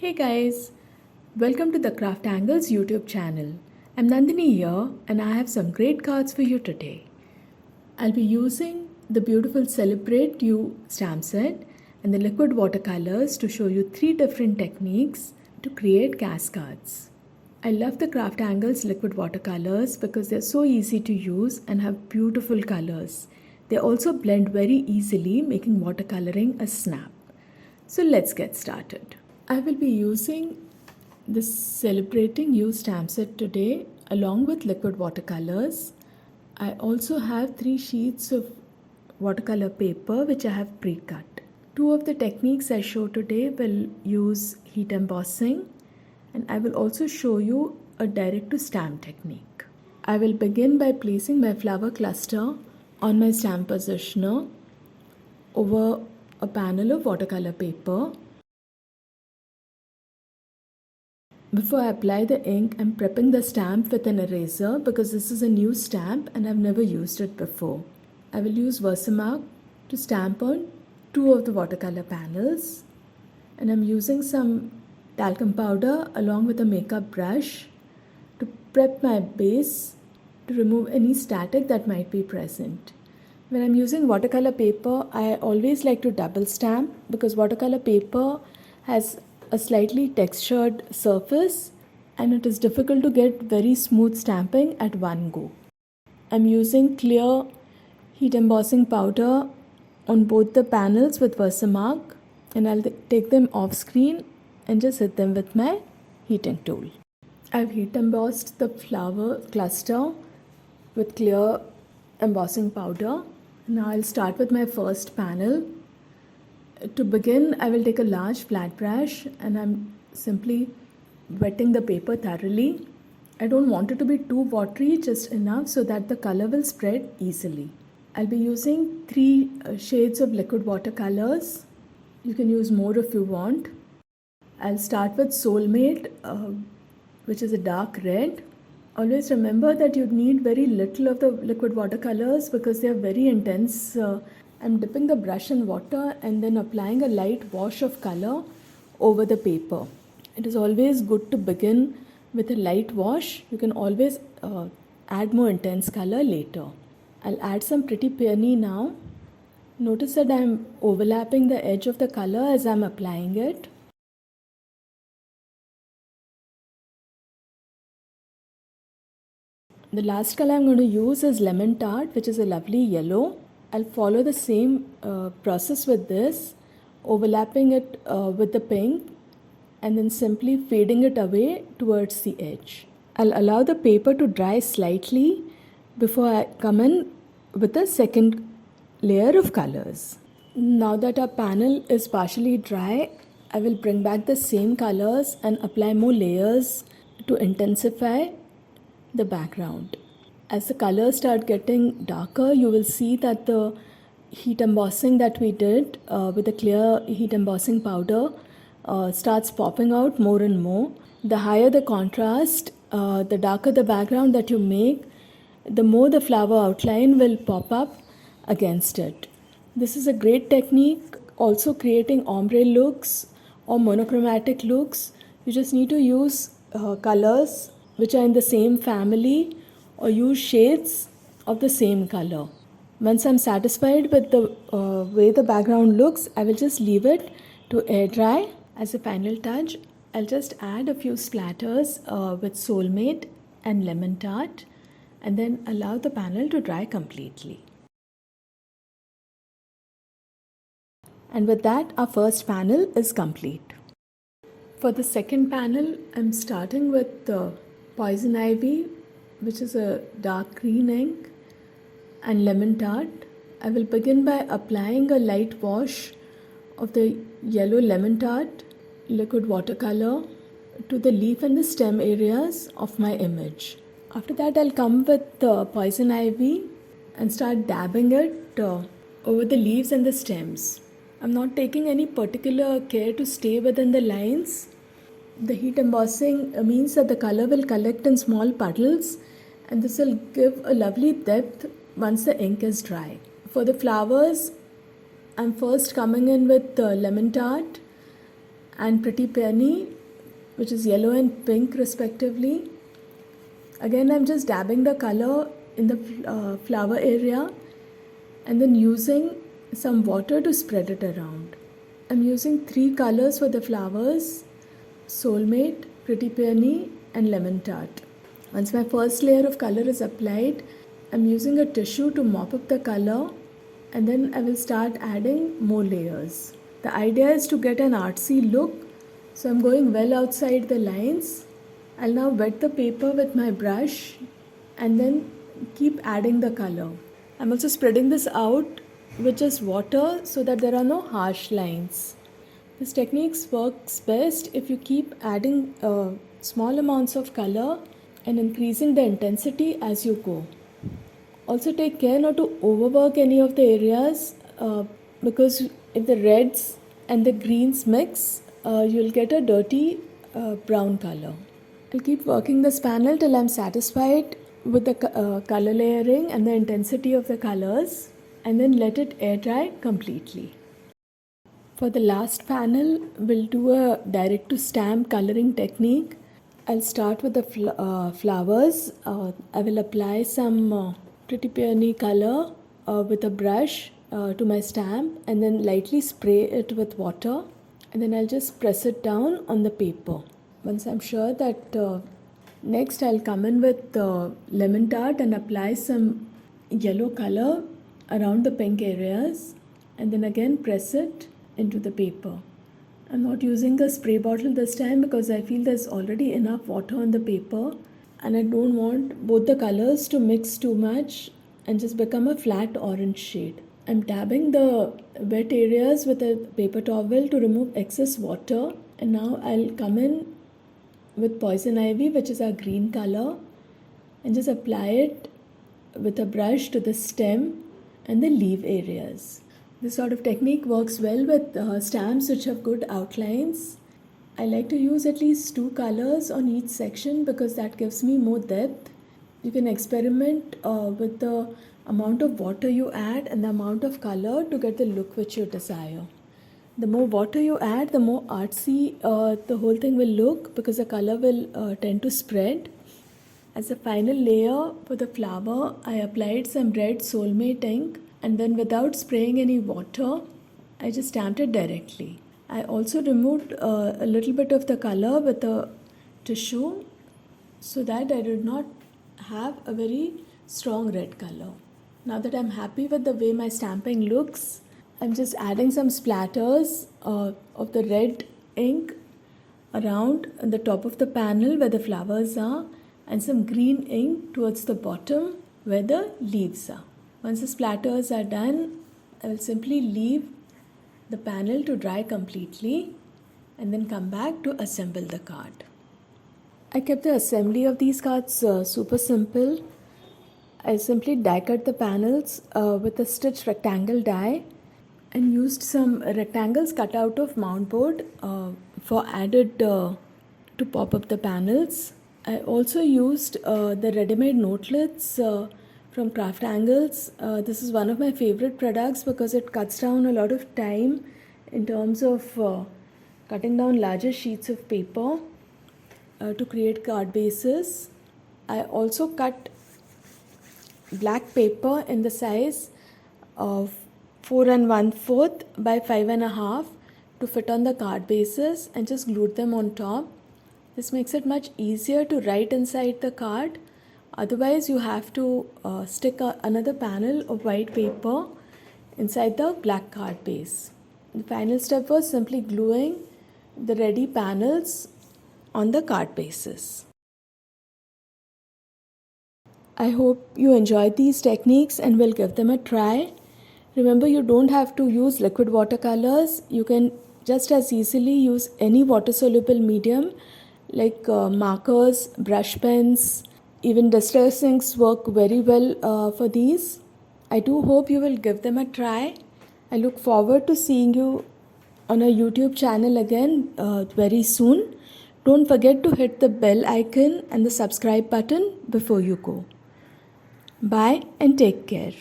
Hey guys, welcome to the Craft Angles YouTube channel. I'm Nandini here and I have some great cards for you today. I'll be using the beautiful Celebrate You stamp set and the liquid watercolors to show you 3 different techniques to create cast cards. I love the Craft Angles liquid watercolors because they're so easy to use and have beautiful colors. They also blend very easily, making watercoloring a snap. So let's get started. I will be using this Celebrating You stamp set today along with liquid watercolors. I also have 3 sheets of watercolor paper which I have pre-cut. 2 of the techniques I show today will use heat embossing, and I will also show you a direct to stamp technique. I will begin by placing my flower cluster on my stamp positioner over a panel of watercolor paper. Before I apply the ink, I'm prepping the stamp with an eraser because this is a new stamp and I've never used it before. I will use Versamark to stamp on 2 of the watercolor panels, and I'm using some talcum powder along with a makeup brush to prep my base to remove any static that might be present. When I'm using watercolor paper, I always like to double stamp because watercolor paper has a slightly textured surface and it is difficult to get very smooth stamping at one go. I'm using clear heat embossing powder on both the panels with Versamark, and I'll take them off screen and just hit them with my heating tool. I've heat embossed the flower cluster with clear embossing powder. Now I'll start with my first panel. To begin, I will take a large flat brush and I'm simply wetting the paper thoroughly. I don't want it to be too watery, just enough so that the color will spread easily. I'll be using 3 shades of liquid watercolors. You can use more if you want. I'll start with Soulmate, which is a dark red. Always remember that you need very little of the liquid watercolors because they are very intense. I'm dipping the brush in water and then applying a light wash of color over the paper. It is always good to begin with a light wash. You can always add more intense color later. I'll add some Pretty Peony now. Notice that I'm overlapping the edge of the color as I'm applying it. The last color I'm going to use is Lemon Tart, which is a lovely yellow. I'll follow the same process with this, overlapping it with the pink and then simply fading it away towards the edge. I'll allow the paper to dry slightly before I come in with the second layer of colors. Now that our panel is partially dry, I will bring back the same colors and apply more layers to intensify the background. As the colors start getting darker, you will see that the heat embossing that we did with the clear heat embossing powder starts popping out more and more. The higher the contrast, the darker the background that you make, the more the flower outline will pop up against it. This is a great technique, also creating ombre looks or monochromatic looks. You just need to use colors which are in the same family or use shades of the same color. Once I'm satisfied with the way the background looks, I will just leave it to air dry. As a final touch, I'll just add a few splatters with Soulmate and Lemon Tart and then allow the panel to dry completely. And with that, our first panel is complete. For the second panel, I'm starting with the Poison Ivy, which is a dark green ink, and Lemon Tart. I will begin by applying a light wash of the yellow Lemon Tart liquid watercolor to the leaf and the stem areas of my image. After that, I'll come with the Poison Ivy and start dabbing it over the leaves and the stems. I'm not taking any particular care to stay within the lines. The heat embossing means that the color will collect in small puddles and this will give a lovely depth once the ink is dry. For the flowers, I'm first coming in with the Lemon Tart and Pretty Peony, which is yellow and pink respectively. Again, I'm just dabbing the color in the flower area and then using some water to spread it around. I'm using 3 colors for the flowers: Soulmate, Pretty Peony and Lemon Tart. Once my first layer of color is applied, I'm using a tissue to mop up the color, and then I will start adding more layers. The idea is to get an artsy look, so I'm going well outside the lines. I'll now wet the paper with my brush and then keep adding the color. I'm also spreading this out with just water so that there are no harsh lines. This technique works best if you keep adding small amounts of color and increasing the intensity as you go. Also take care not to overwork any of the areas because if the reds and the greens mix, you'll get a dirty brown color. I'll keep working this panel till I'm satisfied with the color layering and the intensity of the colors, and then let it air dry completely. For the last panel, we'll do a direct to stamp coloring technique. I'll start with the flowers. I will apply some Pretty Peony color with a brush to my stamp and then lightly spray it with water, and then I'll just press it down on the paper. Once I'm sure that next I'll come in with Lemon Tart and apply some yellow color around the pink areas, and then again press it into the paper. I'm not using a spray bottle this time because I feel there's already enough water on the paper and I don't want both the colors to mix too much and just become a flat orange shade. I'm dabbing the wet areas with a paper towel to remove excess water, and now I'll come in with Poison Ivy, which is our green color, and just apply it with a brush to the stem and the leaf areas. This sort of technique works well with stamps which have good outlines. I like to use at least 2 colors on each section because that gives me more depth. You can experiment with the amount of water you add and the amount of color to get the look which you desire. The more water you add, the more artsy the whole thing will look because the color will tend to spread. As a final layer for the flower, I applied some red Soulmate ink, and then without spraying any water, I just stamped it directly. I also removed a little bit of the color with a tissue so that I did not have a very strong red color. Now that I'm happy with the way my stamping looks, I'm just adding some splatters of the red ink around the top of the panel where the flowers are, and some green ink towards the bottom where the leaves are. Once the splatters are done, I will simply leave the panel to dry completely and then come back to assemble the card. I kept the assembly of these cards super simple. I simply die cut the panels with a stitch rectangle die and used some rectangles cut out of mount board for added to pop up the panels. I also used the ready-made notelets from Craft Angles. This is one of my favorite products because it cuts down a lot of time in terms of cutting down larger sheets of paper to create card bases. I also cut black paper in the size of 4 1/4 by 5 1/2 to fit on the card bases and just glued them on top. This makes it much easier to write inside the card. Otherwise, you have to stick another panel of white paper inside the black card base. The final step was simply gluing the ready panels on the card bases. I hope you enjoyed these techniques and will give them a try. Remember, you don't have to use liquid watercolors. You can just as easily use any water-soluble medium like markers, brush pens, even distress inks work very well for these. I do hope you will give them a try. I look forward to seeing you on our YouTube channel again very soon. Don't forget to hit the bell icon and the subscribe button before you go. Bye and take care.